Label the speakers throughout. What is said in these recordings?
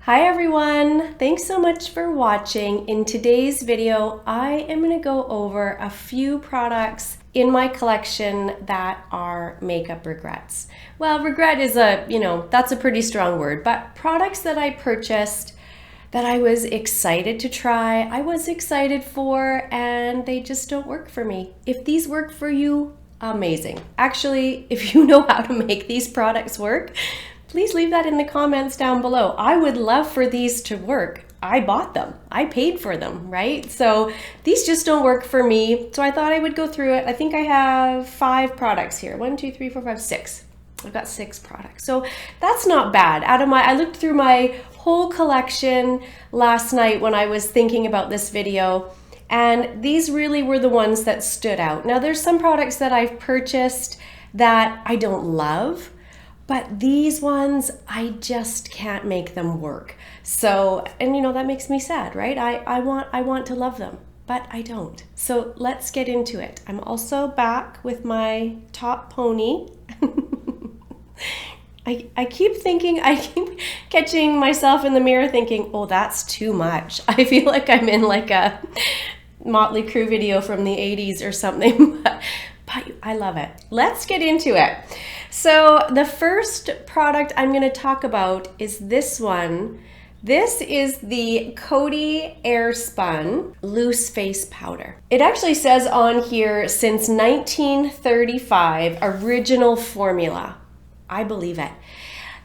Speaker 1: Hi everyone, thanks so much for watching. In today's video, I am going to go over a few products in my collection that are makeup regrets. Well, regret is that's a pretty strong word, but products that I purchased that I was excited to try, I was excited for, and they just don't work for me. If these work for you, amazing. Actually, if you know how to make these products work, please leave that in the comments down below. I would love for these to work. I bought them. I paid for them, right? So these just don't work for me. So I thought I would go through it. I think I have 5 products here. 1, 2, 3, 4, 5, 6. I've got 6 products. So that's not bad. I looked through my whole collection last night when I was thinking about this video, and these really were the ones that stood out. Now there's some products that I've purchased that I don't love, but these ones, I just can't make them work. So, and that makes me sad, right? I want to love them, but I don't. So let's get into it. I'm also back with my top pony. I keep catching myself in the mirror thinking, oh, that's too much. I feel like I'm in like a Motley Crue video from the 80s or something, but I love it. Let's get into it. So the first product I'm going to talk about is this one. This is the Coty Airspun Loose Face Powder. It actually says on here, since 1935, original formula. I believe it.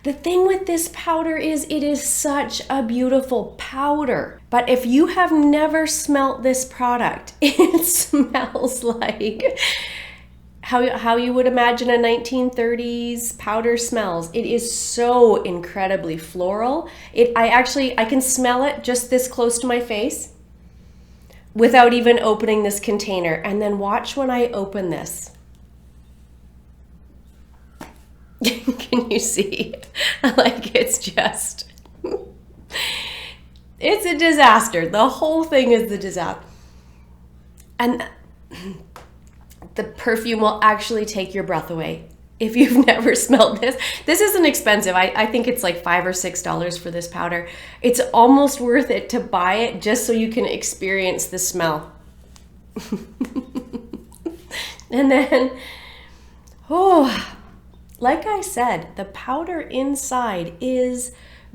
Speaker 1: The thing with this powder is it is such a beautiful powder. But if you have never smelt this product, it smells like how you would imagine a 1930s powder smells. It is so incredibly floral. I can smell it just this close to my face without even opening this container. And then watch when I open this. Can you see? Like, it's just, it's a disaster. The whole thing is a disaster. And the perfume will actually take your breath away if you've never smelled this. This isn't expensive. I think it's like $5 or $6 for this powder. It's almost worth it to buy it just so you can experience the smell. And then, like I said, the powder inside is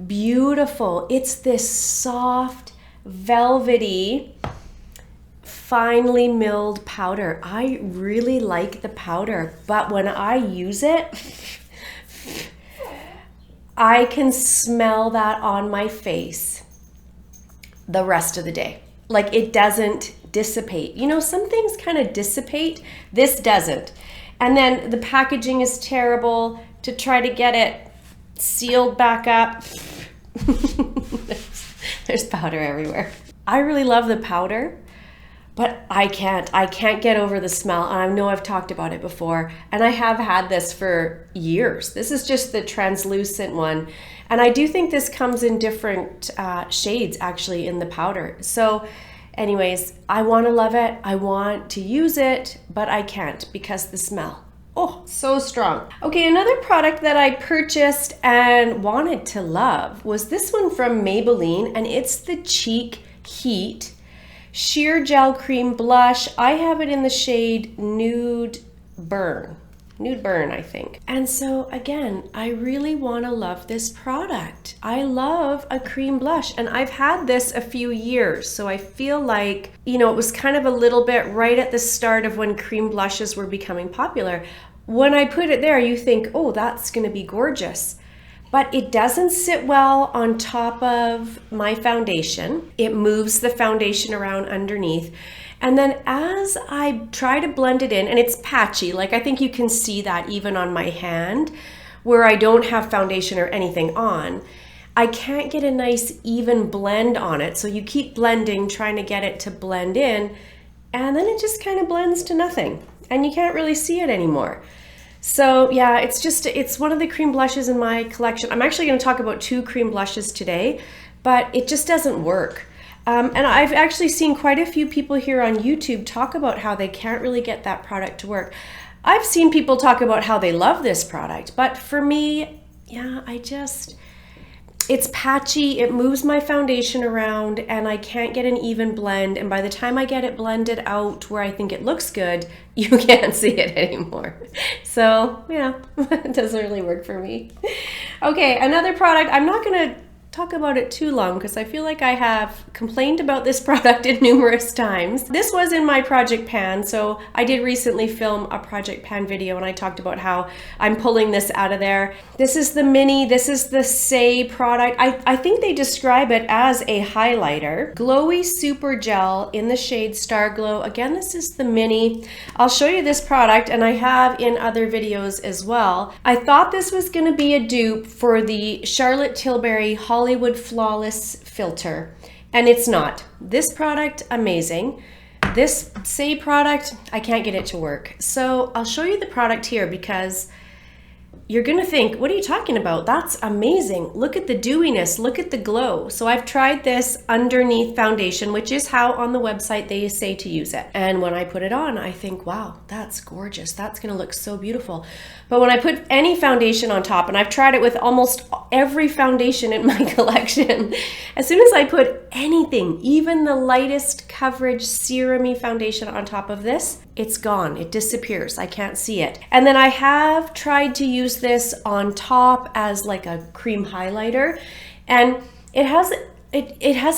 Speaker 1: beautiful. It's this soft, velvety, finely milled powder. I really like the powder, but when I use it, I can smell that on my face the rest of the day. Like, it doesn't dissipate. Some things kind of dissipate. This doesn't. And then the packaging is terrible to try to get it sealed back up. There's powder everywhere. I really love the powder, but I can't get over the smell. And I know I've talked about it before, and I have had this for years. This is just the translucent one. And I do think this comes in different shades actually in the powder. So anyways, I want to love it. I want to use it, but I can't because the smell. Oh, so strong. Okay, another product that I purchased and wanted to love was this one from Maybelline, and it's the Cheek Heat Sheer Gel Cream Blush. I have it in the shade Nude Burn, I think. And so again, I really want to love this product. I love a cream blush, and I've had this a few years, so I feel like, it was kind of a little bit right at the start of when cream blushes were becoming popular. When I put it there, you think, oh, that's going to be gorgeous. But it doesn't sit well on top of my foundation. It moves the foundation around underneath. And then as I try to blend it in, and it's patchy, like I think you can see that even on my hand where I don't have foundation or anything on, I can't get a nice even blend on it. So you keep blending, trying to get it to blend in, and then it just kind of blends to nothing and you can't really see it anymore. So yeah, it's one of the cream blushes in my collection. I'm actually going to talk about 2 cream blushes today, but it just doesn't work. And I've actually seen quite a few people here on YouTube talk about how they can't really get that product to work. I've seen people talk about how they love this product, but for me, yeah, It's patchy, it moves my foundation around, and I can't get an even blend. And by the time I get it blended out where I think it looks good, you can't see it anymore. So yeah, it doesn't really work for me. Okay, another product, I'm not gonna talk about it too long because I feel like I have complained about this product numerous times. This was in my project pan, so I did recently film a project pan video and I talked about how I'm pulling this out of there. This is the mini, this is the Saie product. I think they describe it as a highlighter. Glowy Super Gel in the shade Starglow. Again, this is the mini. I'll show you this product, and I have in other videos as well. I thought this was going to be a dupe for the Charlotte Tilbury Hollywood Flawless filter, and it's not. This product, amazing. This Saie product, I can't get it to work. So I'll show you the product here because you're gonna think, what are you talking about? That's amazing. Look at the dewiness, look at the glow. So I've tried this underneath foundation, which is how on the website they say to use it. And when I put it on, I think, wow, that's gorgeous. That's gonna look so beautiful. But when I put any foundation on top, and I've tried it with almost every foundation in my collection, as soon as I put anything, even the lightest coverage serum-y foundation on top of this, it's gone, it disappears, I can't see it. And then I have tried to use this on top as like a cream highlighter, and it has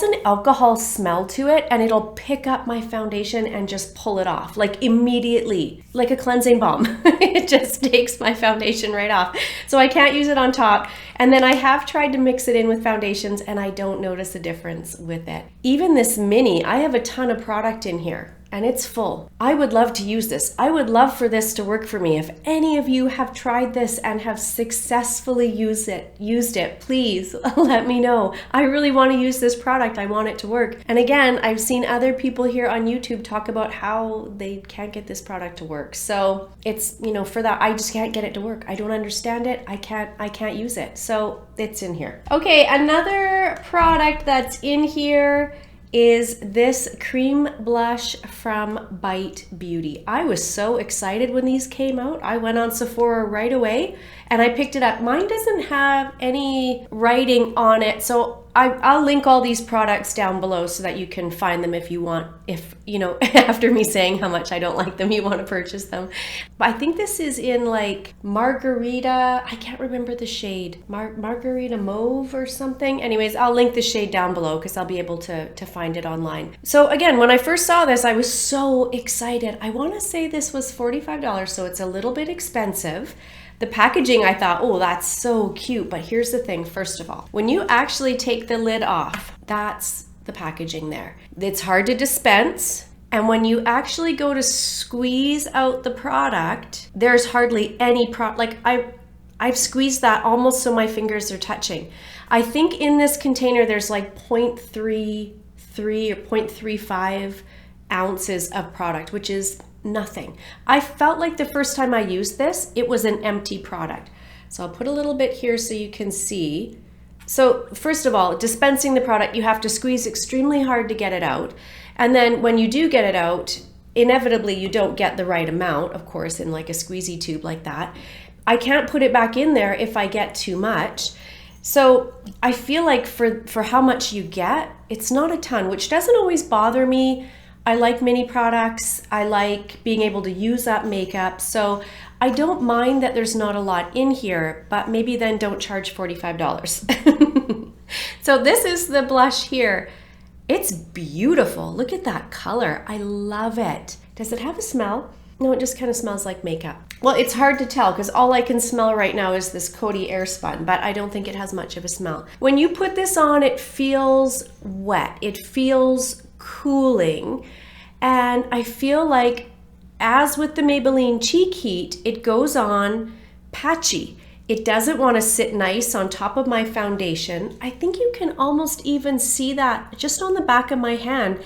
Speaker 1: an alcohol smell to it, and it'll pick up my foundation and just pull it off like immediately, like a cleansing balm. It just takes my foundation right off. So I can't use it on top. And then I have tried to mix it in with foundations and I don't notice a difference with it. Even this mini, I have a ton of product in here and it's full. I would love to use this. I would love for this to work for me. If any of you have tried this and have successfully used it, please let me know. I really want to use this product. I want it to work. And again, I've seen other people here on YouTube talk about how they can't get this product to work. So it's, you know, for that, I just can't get it to work. I don't understand it. I can't use it. So it's in here. Okay, another product that's in here is this cream blush from Bite Beauty. I was so excited when these came out. I went on Sephora right away and I picked it up. Mine doesn't have any writing on it, so I'll link all these products down below so that you can find them if you want, if, you know, after me saying how much I don't like them, you want to purchase them. But I think this is in like Margarita, I can't remember the shade, Margarita Mauve or something. Anyways, I'll link the shade down below because I'll be able to find it online. So again, when I first saw this, I was so excited. I want to say this was $45, so it's a little bit expensive. The packaging, I thought, oh, that's so cute. But here's the thing, first of all, when you actually take the lid off, that's the packaging there. It's hard to dispense. And when you actually go to squeeze out the product, there's hardly any like I've squeezed that almost so my fingers are touching. I think in this container, there's like 0.33 or 0.35 ounces of product, which is nothing. I felt like the first time I used this, it was an empty product. So I'll put a little bit here so you can see. So first of all, dispensing the product, you have to squeeze extremely hard to get it out. And then when you do get it out, inevitably you don't get the right amount, of course, in like a squeezy tube like that. I can't put it back in there if I get too much. So I feel like for how much you get, it's not a ton, which doesn't always bother me. I like mini products. I like being able to use up makeup. So I don't mind that there's not a lot in here, but maybe then don't charge $45. So this is the blush here. It's beautiful. Look at that color. I love it. Does it have a smell? No, it just kind of smells like makeup. Well, it's hard to tell because all I can smell right now is this Coty Airspun, but I don't think it has much of a smell. When you put this on, it feels wet. It feels cooling. And I feel like, as with the Maybelline Cheek Heat, it goes on patchy. It doesn't want to sit nice on top of my foundation. I think you can almost even see that just on the back of my hand.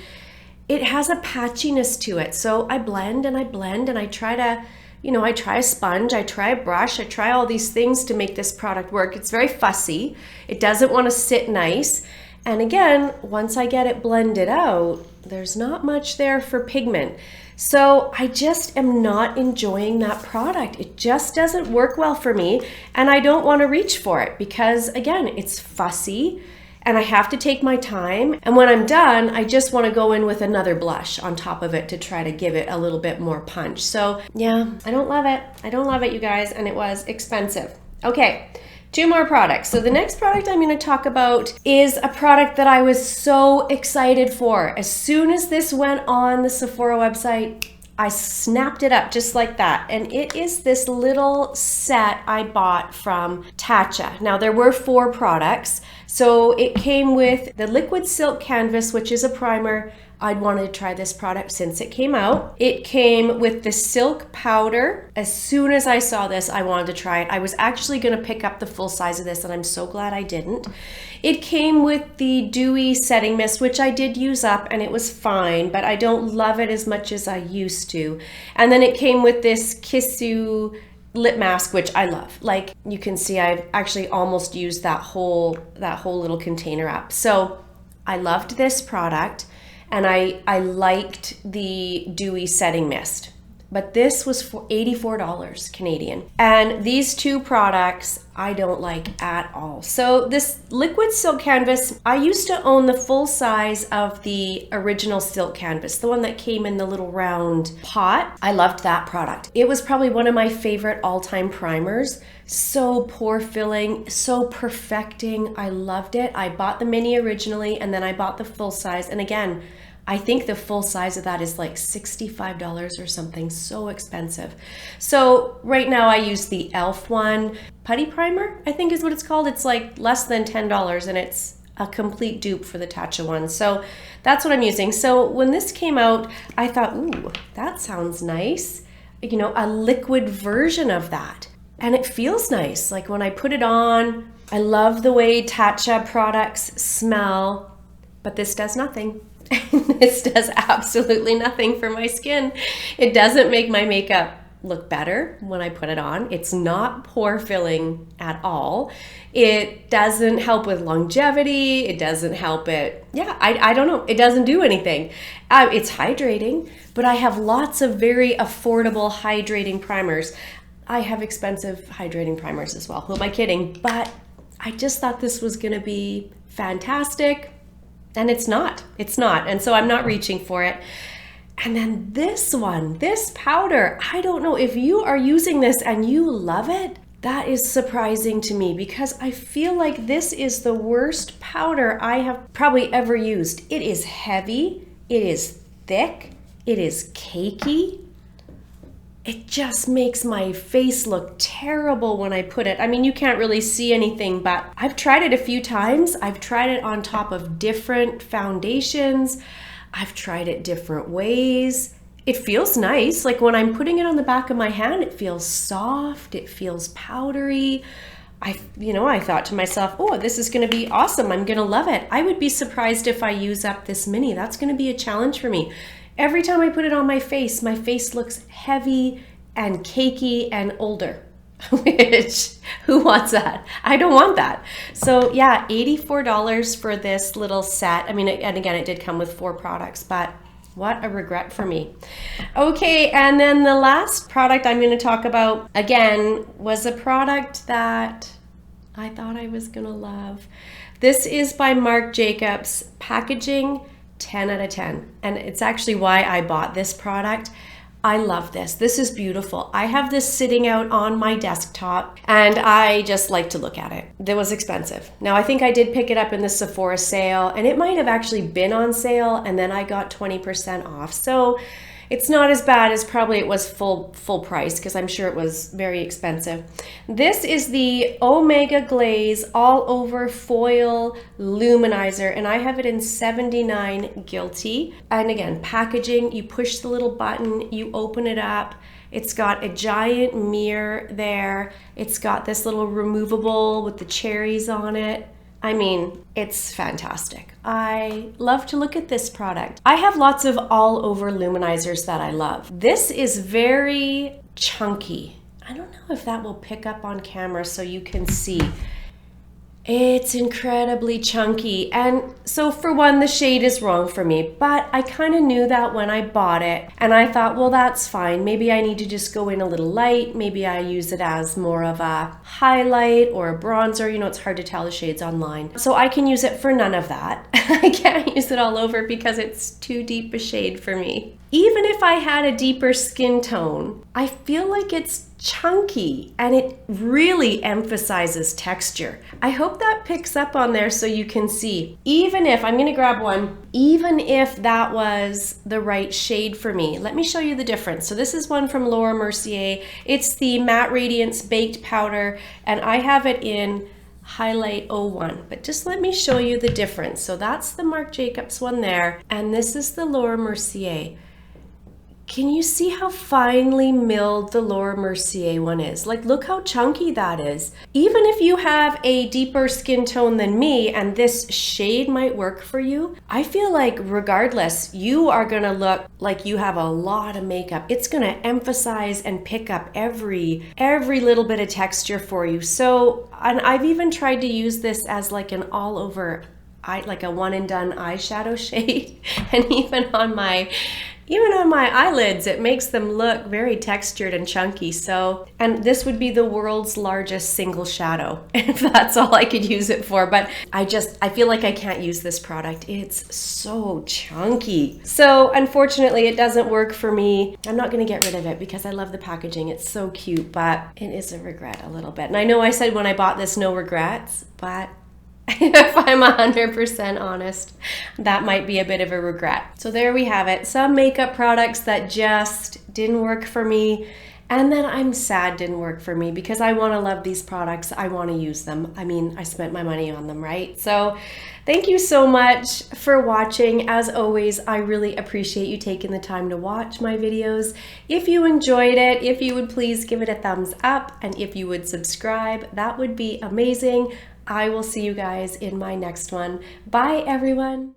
Speaker 1: It has a patchiness to it. So I blend and I blend and I try to, you know, I try a sponge, I try a brush, I try all these things to make this product work. It's very fussy. It doesn't want to sit nice. And again, once I get it blended out, there's not much there for pigment. So I just am not enjoying that product. It just doesn't work well for me, and I don't want to reach for it because, again, it's fussy and I have to take my time. And when I'm done, I just want to go in with another blush on top of it to try to give it a little bit more punch. So yeah, I don't love it. I don't love it, you guys, and it was expensive. Okay. 2 more products. So the next product I'm going to talk about is a product that I was so excited for. As soon as this went on the Sephora website, I snapped it up just like that. And it is this little set I bought from Tatcha. Now there were 4 products. So it came with the liquid silk canvas, which is a primer. I'd wanted to try this product since it came out. It came with the silk powder. As soon as I saw this, I wanted to try it. I was actually going to pick up the full size of this, and I'm so glad I didn't. It came with the Dewy setting mist, which I did use up, and it was fine, but I don't love it as much as I used to. And then it came with this Kissu lip mask, which I love. Like you can see, I've actually almost used that whole little container up. So I loved this product. And I liked the Dewy setting mist, but this was for $84 Canadian. And these 2 products I don't like at all. So this liquid silk canvas, I used to own the full size of the original silk canvas, the one that came in the little round pot. I loved that product. It was probably one of my favorite all-time primers. So pore filling, so perfecting. I loved it. I bought the mini originally, and then I bought the full size. And again, I think the full size of that is like $65 or something, so expensive. So right now I use the e.l.f. one, putty primer, I think is what it's called. It's like less than $10, and it's a complete dupe for the Tatcha one. So that's what I'm using. So when this came out, I thought, ooh, that sounds nice. You know, a liquid version of that. And it feels nice. Like when I put it on, I love the way Tatcha products smell, but this does nothing. This does absolutely nothing for my skin. It doesn't make my makeup look better when I put it on. It's not pore filling at all. It doesn't help with longevity. It doesn't help it. Yeah, I don't know. It doesn't do anything. It's hydrating, but I have lots of very affordable hydrating primers. I have expensive hydrating primers as well. Who am I kidding? But I just thought this was going to be fantastic. And it's not. And so I'm not reaching for it. And then this one, this powder, I don't know if you are using this and you love it. That is surprising to me because I feel like this is the worst powder I have probably ever used. It is heavy. It is thick. It is cakey. It just makes my face look terrible when I put it. I mean, you can't really see anything, but I've tried it a few times. I've tried it on top of different foundations. I've tried it different ways. It feels nice. Like when I'm putting it on the back of my hand, it feels soft. It feels powdery. I thought to myself, oh, this is going to be awesome. I'm going to love it. I would be surprised if I use up this mini. That's going to be a challenge for me. Every time I put it on my face looks heavy and cakey and older, which, who wants that? I don't want that. So yeah, $84 for this little set. I mean, and again, it did come with 4 products, but what a regret for me. Okay, and then the last product I'm going to talk about, again, was a product that I thought I was going to love. This is by Marc Jacobs. Packaging, 10 out of 10. And it's actually why I bought this product. I love this. This is beautiful. I have this sitting out on my desktop and I just like to look at it. It was expensive. Now I think I did pick it up in the Sephora sale and it might have actually been on sale and then I got 20% off. So it's not as bad as probably it was full price because I'm sure it was very expensive. This is the Omega Glaze All Over Foil Luminizer and I have it in 79 Gilty. And again, packaging, you push the little button, you open it up. It's got a giant mirror there. It's got this little removable with the cherries on it. I mean, it's fantastic. I love to look at this product. I have lots of all over luminizers that I love. This is very chunky. I don't know if that will pick up on camera so you can see. It's incredibly chunky, and so for one, the shade is wrong for me, but I kind of knew that when I bought it, and I thought, well, that's fine. Maybe I need to just go in a little light. Maybe I use it as more of a highlight or a bronzer. You know, it's hard to tell the shades online. So I can use it for none of that. I can't use it all over because it's too deep a shade for me. Even if I had a deeper skin tone, I feel like it's chunky and it really emphasizes texture. I hope that picks up on there so you can see. Even if, I'm gonna grab one, even if that was the right shade for me, let me show you the difference. So this is one from Laura Mercier. It's the Matte Radiance Baked Powder, and I have it in Highlight 01, but just let me show you the difference. So that's the Marc Jacobs one there, and this is the Laura Mercier. Can you see how finely milled the Laura Mercier one is? Like, look how chunky that is. Even if you have a deeper skin tone than me and this shade might work for you, I feel like regardless, you are gonna look like you have a lot of makeup. It's gonna emphasize and pick up every little bit of texture for you. So, and I've even tried to use this as like an all over, like a one and done eyeshadow shade. And even on my eyelids, it makes them look very textured and chunky. So, and this would be the world's largest single shadow if that's all I could use it for. But I feel like I can't use this product. It's so chunky. So unfortunately, it doesn't work for me. I'm not gonna get rid of it because I love the packaging. It's so cute, but it is a regret a little bit. And I know I said when I bought this, no regrets, but if I'm 100% honest, that might be a bit of a regret. So there we have it. Some makeup products that just didn't work for me, and then I'm sad didn't work for me because I want to love these products. I want to use them. I mean, I spent my money on them, right? So thank you so much for watching. As always, I really appreciate you taking the time to watch my videos. If you enjoyed it, if you would please give it a thumbs up, and if you would subscribe, that would be amazing. I will see you guys in my next one. Bye, everyone.